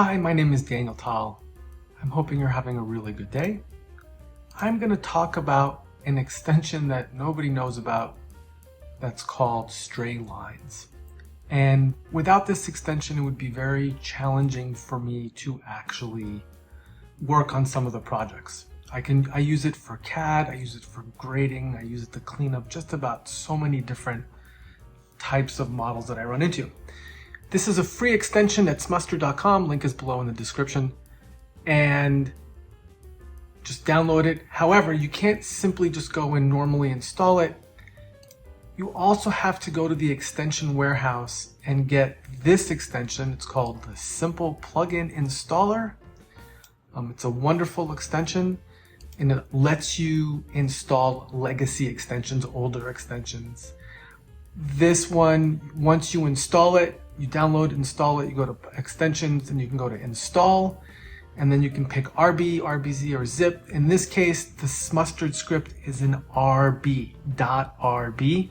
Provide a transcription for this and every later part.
Hi, my name is Daniel Tal. I'm hoping you're having a really good day. I'm going to talk about an extension that nobody knows about that's called Straylines. And without this extension, it would be very challenging for me to actually work on some of the projects. I use it for CAD, I use it for grading, I use it to clean up just about so many different types of models that I run into. This is a free extension at smustard.com. Link is below in the description. And just download it. However, you can't simply just go and normally install it. You also have to go to the extension warehouse and get this extension. It's called the Simple Plugin Installer. It's a wonderful extension and it lets you install legacy extensions, older extensions. This one, once you install it, you download, install it, you go to extensions and you can go to install, and then you can pick RB, RBZ, or zip. In this case, the Mustard script is in RB, .rb.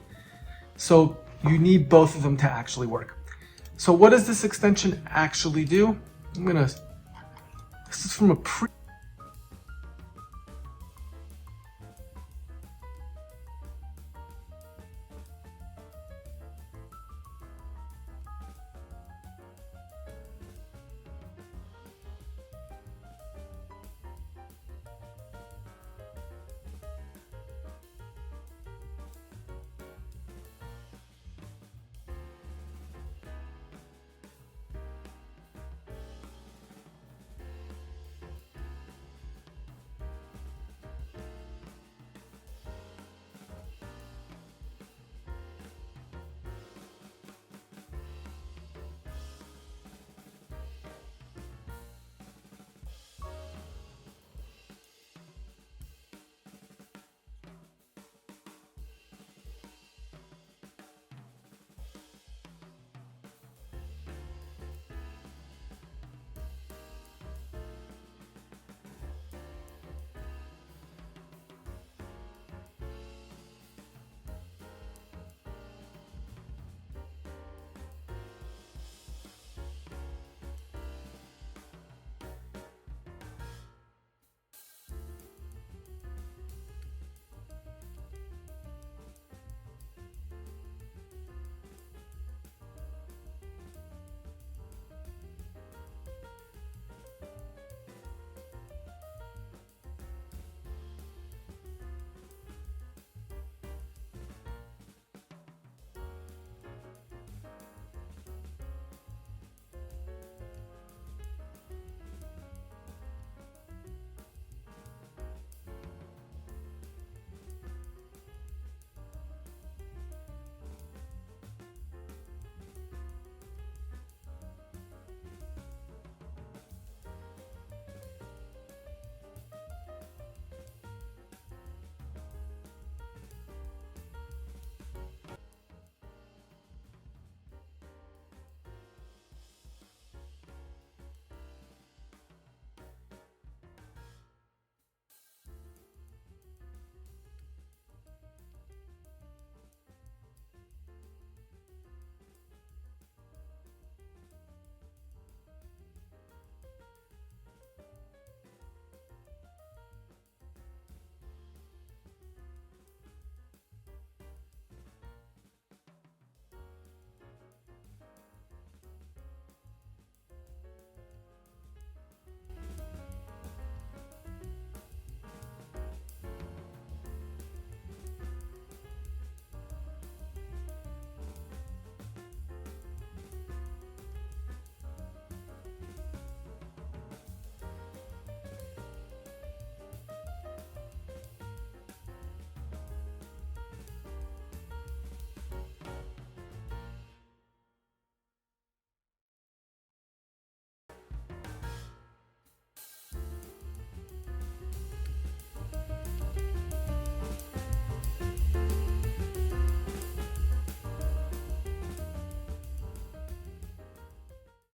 So you need both of them to actually work. So what does this extension actually do? This is from a